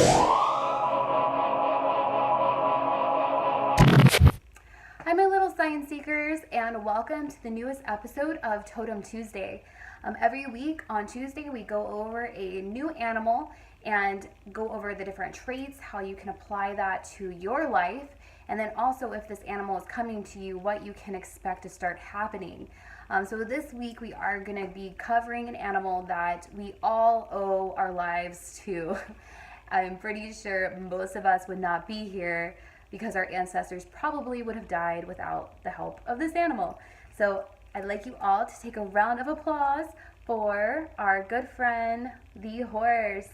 Hi, my little science seekers, and welcome to the newest episode of Totem Tuesday. Every week on Tuesday, we go over a new animal and go over the different traits, how you can apply that to your life, and then also if this animal is coming to you, what you can expect to start happening. So this week, we are going to be covering an animal that we all owe our lives to. I'm pretty sure most of us would not be here because our ancestors probably would have died without the help of this animal. So I'd like you all to take a round of applause for our good friend, the horse.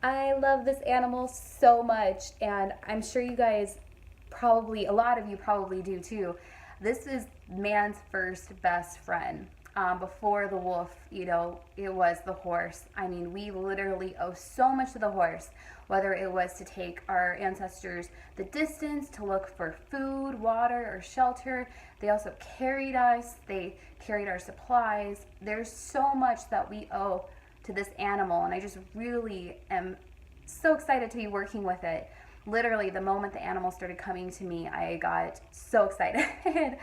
I love this animal so much, and I'm sure you guys probably, a lot of you probably do too. This is man's first best friend. Before the wolf, it was the horse. I mean, we literally owe so much to the horse, whether it was to take our ancestors the distance to look for food, water, or shelter. They also carried us, they carried our supplies. There's so much that we owe to this animal, and I just really am so excited to be working with it. Literally, the moment the animal started coming to me, I got so excited.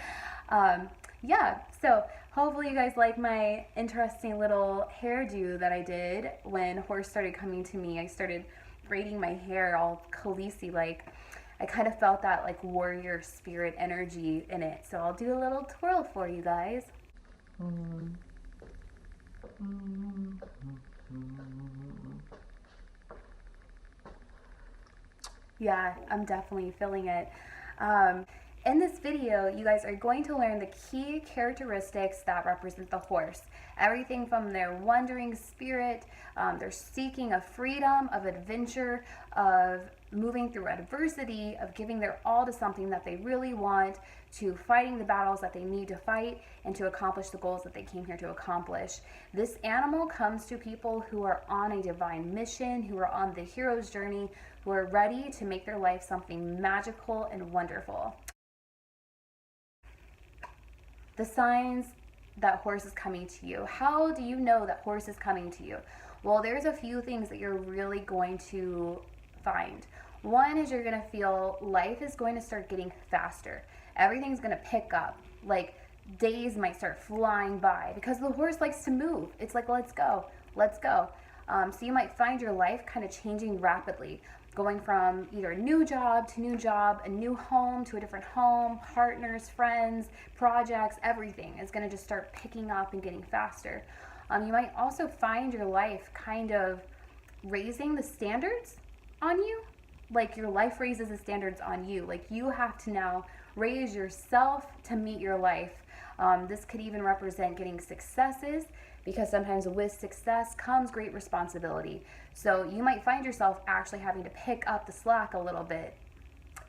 So hopefully you guys like my interesting little hairdo that I did when horse started coming to me. I started braiding my hair all Khaleesi like. I kind of felt that like warrior spirit energy in it. So I'll do a little twirl for you guys. Yeah, I'm definitely feeling it. In this video, you guys are going to learn the key characteristics that represent the horse. Everything from their wandering spirit, their seeking of freedom, of adventure, of moving through adversity, of giving their all to something that they really want, to fighting the battles that they need to fight, and to accomplish the goals that they came here to accomplish. This animal comes to people who are on a divine mission, who are on the hero's journey, who are ready to make their life something magical and wonderful. The signs that horse is coming to you. How do you know that horse is coming to you? Well, there's a few things that you're really going to find. One is you're going to feel life is going to start getting faster. Everything's going to pick up. Like days might start flying by because the horse likes to move. It's like, let's go, let's go. So you might find your life kind of changing rapidly, going from either a new job to new job, a new home to a different home, partners, friends, projects, everything is going to just start picking up and getting faster. You might also find your life kind of raising the standards on you. Like your life raises the standards on you. Like you have to now raise yourself to meet your life. This could even represent getting successes, because sometimes with success comes great responsibility. So you might find yourself actually having to pick up the slack a little bit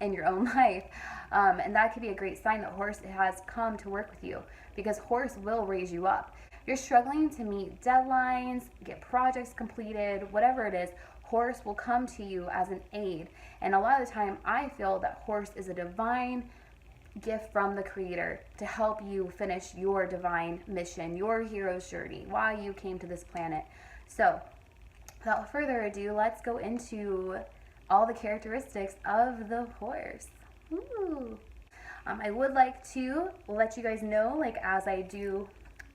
in your own life. And that could be a great sign that horse has come to work with you, because horse will raise you up. You're struggling to meet deadlines, get projects completed, whatever it is, horse will come to you as an aid. And a lot of the time I feel that horse is a divine gift from the creator to help you finish your divine mission, your hero's journey, why you came to this planet. So without further ado, let's go into all the characteristics of the horse. I would like to let you guys know, like as I do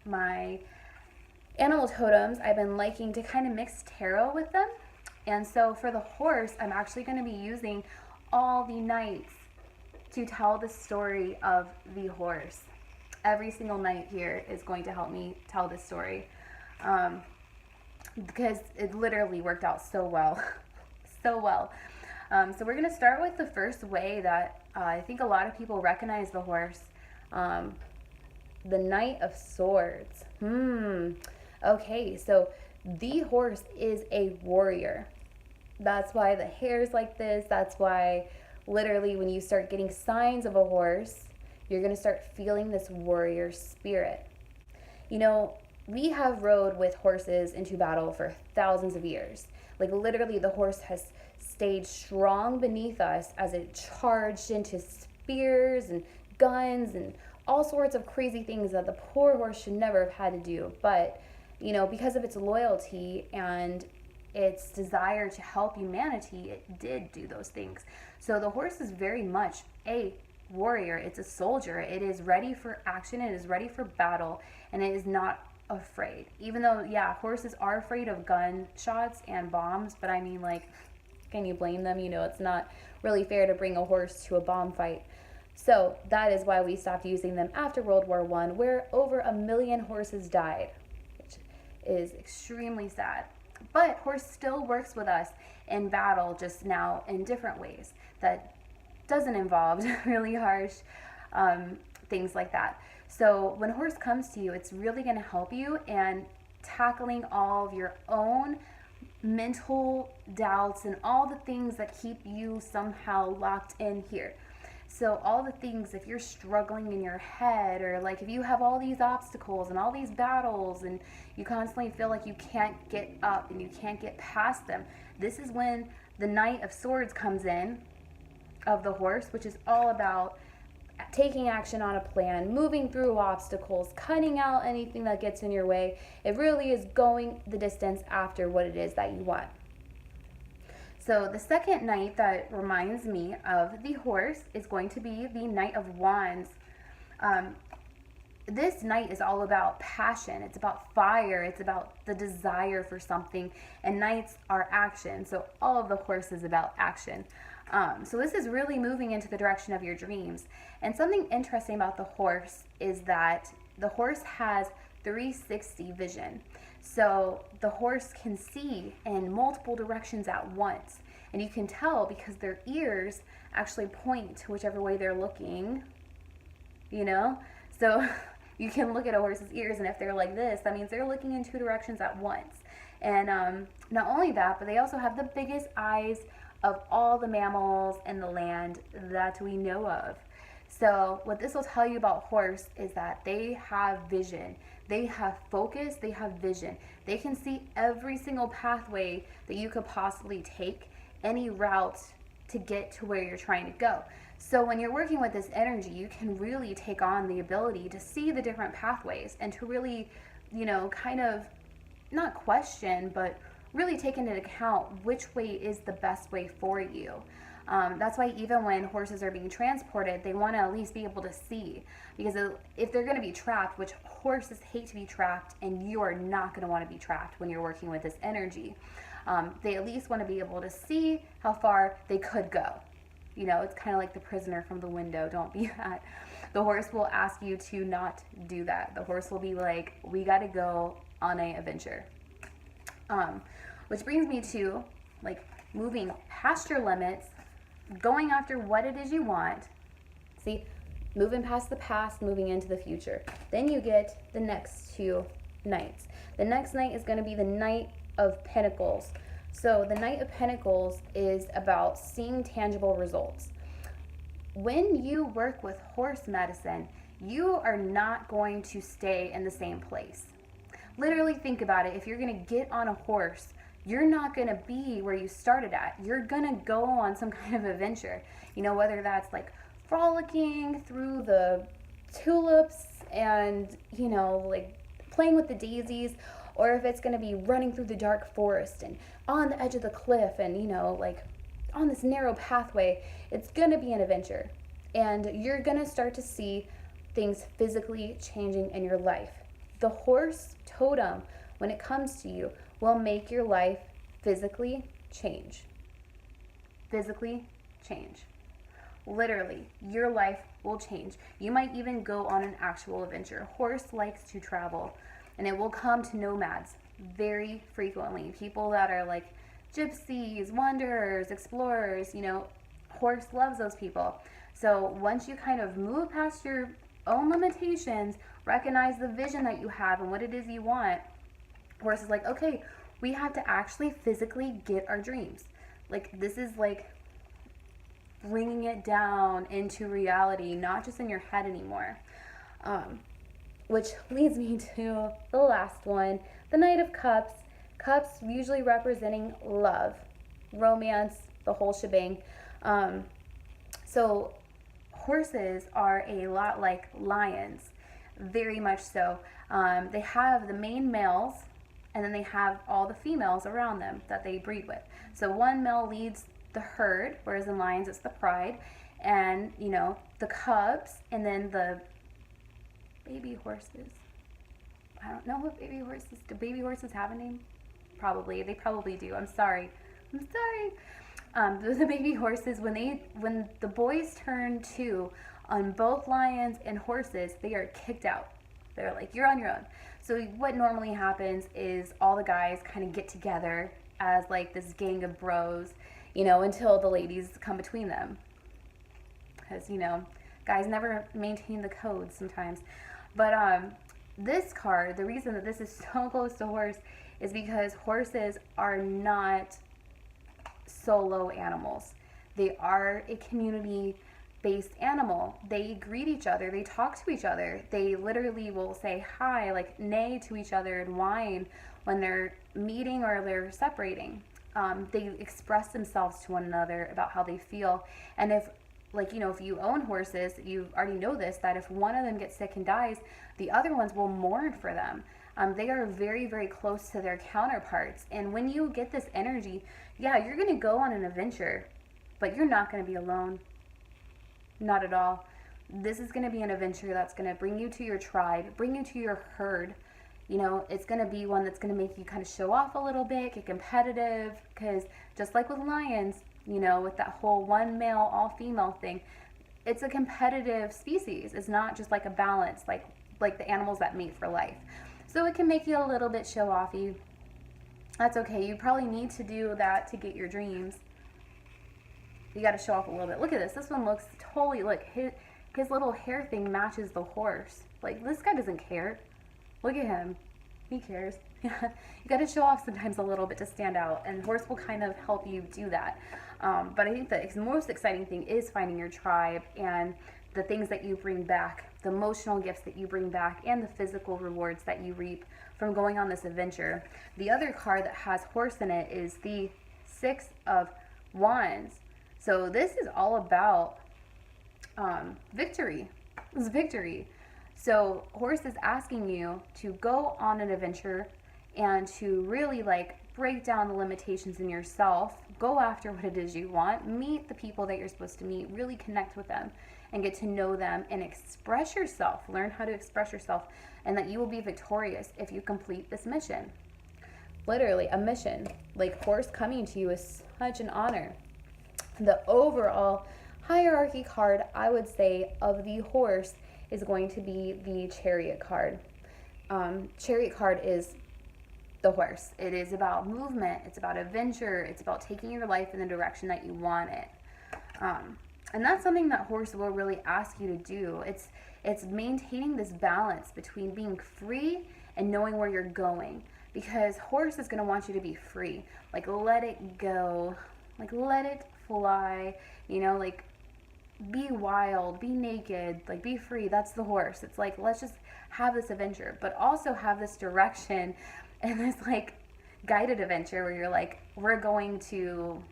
my animal totems, I've been liking to kind of mix tarot with them. And so for the horse, I'm actually going to be using all the knights to tell the story of the horse. Every single knight here is going to help me tell this story, because it literally worked out so well. So well. So we're going to start with the first way that I think a lot of people recognize the horse. The Knight of Swords. Okay, so the horse is a warrior. That's why the hair's like this. That's why literally when you start getting signs of a horse, you're going to start feeling this warrior spirit. We have rode with horses into battle for thousands of years. Like literally the horse has stayed strong beneath us as it charged into spears and guns and all sorts of crazy things that the poor horse should never have had to do. But because of its loyalty and its desire to help humanity, it did do those things. So the horse is very much a warrior. It's a soldier. It is ready for action. It is ready for battle, and it is not afraid. Even though, yeah, horses are afraid of gunshots and bombs, but I mean, like, can you blame them? It's not really fair to bring a horse to a bomb fight. So that is why we stopped using them after World War I, where over 1 million horses died, which is extremely sad. But horse still works with us in battle, just now in different ways that doesn't involve really harsh things like that. So when horse comes to you, it's really going to help you in tackling all of your own mental doubts and all the things that keep you somehow locked in here. So all the things, if you're struggling in your head, or like if you have all these obstacles and all these battles and you constantly feel like you can't get up and you can't get past them, this is when the Knight of Swords comes in of the horse, which is all about taking action on a plan, moving through obstacles, cutting out anything that gets in your way. It really is going the distance after what it is that you want. So the second knight that reminds me of the horse is going to be the Knight of Wands. This knight is all about passion. It's about fire. It's about the desire for something. And knights are action. So all of the horse is about action. So this is really moving into the direction of your dreams. And something interesting about the horse is that the horse has 360 vision. So the horse can see in multiple directions at once. And you can tell because their ears actually point to whichever way they're looking, So you can look at a horse's ears, and if they're like this, that means they're looking in two directions at once. And not only that, but they also have the biggest eyes of all the mammals in the land that we know of. So what this will tell you about horse is that they have vision. They have focus, they have vision. They can see every single pathway that you could possibly take, any route to get to where you're trying to go. So when you're working with this energy, you can really take on the ability to see the different pathways and to really, kind of not question, but really take into account which way is the best way for you. That's why even when horses are being transported, they want to at least be able to see, because if they're going to be trapped, which horses hate to be trapped, and you are not going to want to be trapped when you're working with this energy, they at least want to be able to see how far they could go. It's kind of like the prisoner from the window. Don't be that. The horse will ask you to not do that. The horse will be like, we got to go on an adventure. Which brings me to like moving past your limits, going after what it is you want. See, moving past the past, moving into the future. Then you get the next two knights. The next knight is going to be the Knight of Pentacles. So the Knight of Pentacles is about seeing tangible results. When you work with horse medicine, you are not going to stay in the same place. Literally think about it. If you're going to get on a horse, you're not going to be where you started at. You're going to go on some kind of adventure. Whether that's like frolicking through the tulips and, like playing with the daisies, or if it's going to be running through the dark forest and on the edge of the cliff and, like on this narrow pathway. It's going to be an adventure. And you're going to start to see things physically changing in your life. The horse totem, when it comes to you, will make your life physically change. Physically change. Literally, your life will change. You might even go on an actual adventure. Horse likes to travel, and it will come to nomads very frequently. People that are like gypsies, wanderers, explorers, horse loves those people. So once you kind of move past your own limitations, recognize the vision that you have and what it is you want, horse is like, okay, we have to actually physically get our dreams. Like, this is like bringing it down into reality, not just in your head anymore. Which leads me to the last one, the Knight of Cups. Cups usually representing love, romance, the whole shebang. So horses are a lot like lions, very much so. They have the main males, and then they have all the females around them that they breed with. So one male leads the herd, whereas in lions it's the pride, and the cubs, and then the baby horses. I don't know what baby horses. Do baby horses have a name? Probably. They probably do. I'm sorry. The baby horses, when the boys turn two on both lions and horses, they are kicked out. They're like, you're on your own. So what normally happens is all the guys kind of get together as like this gang of bros, until the ladies come between them. Because, guys never maintain the code sometimes. But this card, the reason that this is so close to horse is because horses are not solo animals. They are a community-based animal. They greet each other. They talk to each other. They literally will say hi, like neigh to each other and whine when they're meeting or they're separating. They express themselves to one another about how they feel. And if you own horses, you already know this, that if one of them gets sick and dies, the other ones will mourn for them. They are very, very close to their counterparts. And when you get this energy, yeah, you're going to go on an adventure, but you're not going to be alone. Not at all. This is going to be an adventure that's going to bring you to your tribe, bring you to your herd. It's going to be one that's going to make you kind of show off a little bit, get competitive, because just like with lions, with that whole one male, all female thing, it's a competitive species. It's not just like a balance, like the animals that mate for life. So it can make you a little bit show-offy. That's okay. You probably need to do that to get your dreams. You got to show off a little bit. Look at this. This one looks totally, look, his little hair thing matches the horse. Like, this guy doesn't care. Look at him. He cares. You got to show off sometimes a little bit to stand out, and horse will kind of help you do that. But I think the most exciting thing is finding your tribe and the things that you bring back, the emotional gifts that you bring back, and the physical rewards that you reap from going on this adventure. The other card that has horse in it is the Six of Wands. So this is all about victory. It's victory. So horse is asking you to go on an adventure and to really break down the limitations in yourself, go after what it is you want, meet the people that you're supposed to meet, really connect with them and get to know them and express yourself, learn how to express yourself, and that you will be victorious if you complete this mission. Literally a mission. Like, horse coming to you is such an honor. The overall hierarchy card, I would say, of the horse is going to be the Chariot card. Chariot card is the horse. It is about movement. It's about adventure. It's about taking your life in the direction that you want it. And that's something that horse will really ask you to do. It's maintaining this balance between being free and knowing where you're going. Because horse is going to want you to be free. Like, let it go. Like, let it fly. Be wild, be naked, be free. That's the horse. It's like, let's just have this adventure, but also have this direction and this guided adventure where you're like, we're going to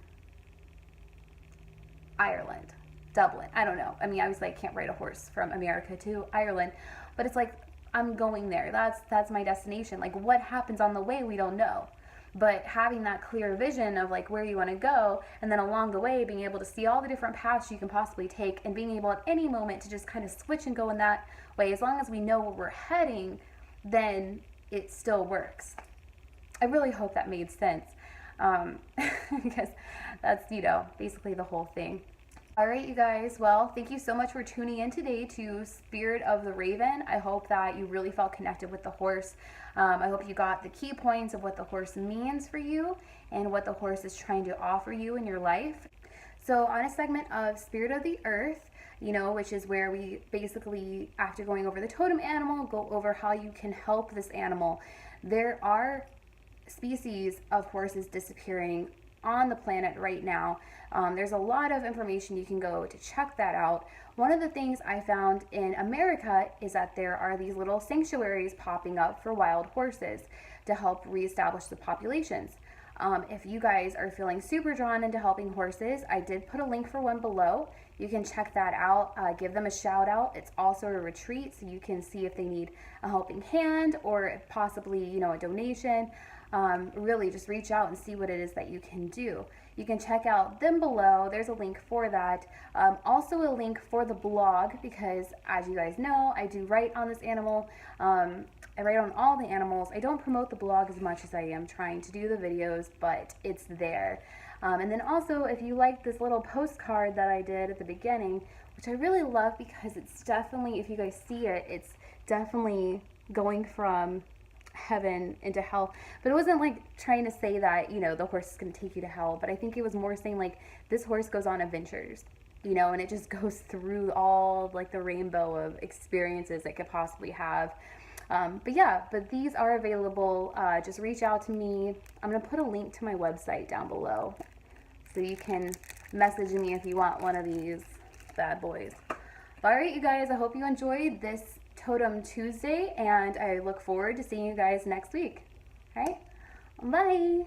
Ireland, Dublin. I don't know. I mean, obviously I can't ride a horse from America to Ireland, but it's like, I'm going there. That's my destination. What happens on the way, we don't know. But having that clear vision of where you want to go, and then along the way being able to see all the different paths you can possibly take, and being able at any moment to just kind of switch and go in that way, as long as we know where we're heading, then it still works. I really hope that made sense, because that's basically the whole thing. All right, you guys. Well, thank you so much for tuning in today to Spirit of the Raven. I hope that you really felt connected with the horse. I hope you got the key points of what the horse means for you and what the horse is trying to offer you in your life. So on a segment of Spirit of the Earth, which is where we basically, after going over the totem animal, go over how you can help this animal. There are species of horses disappearing on the planet right now. There's a lot of information you can go to check that out. One of the things I found in America is that there are these little sanctuaries popping up for wild horses to help reestablish the populations. If you guys are feeling super drawn into helping horses, I did put a link for one below. You can check that out, give them a shout out. It's also a retreat, so you can see if they need a helping hand or possibly, a donation. really just reach out and see what it is that you can do. You can check out them below. There's a link for that. Also a link for the blog, because as you guys know, I do write on this animal. I write on all the animals. I don't promote the blog as much as I am trying to do the videos, but it's there. And then also, if you like this little postcard that I did at the beginning, which I really love because it's definitely, if you guys see it, it's definitely going from heaven into hell. But it wasn't like trying to say that, you know, the horse is going to take you to hell, but I think it was more saying like this horse goes on adventures, you know, and it just goes through all like the rainbow of experiences it could possibly have. But yeah, but these are available. Just reach out to me. I'm going to put a link to my website down below, so you can message me if you want one of these bad boys. All right, you guys, I hope you enjoyed this Totem Tuesday, and I look forward to seeing you guys next week. All right, bye.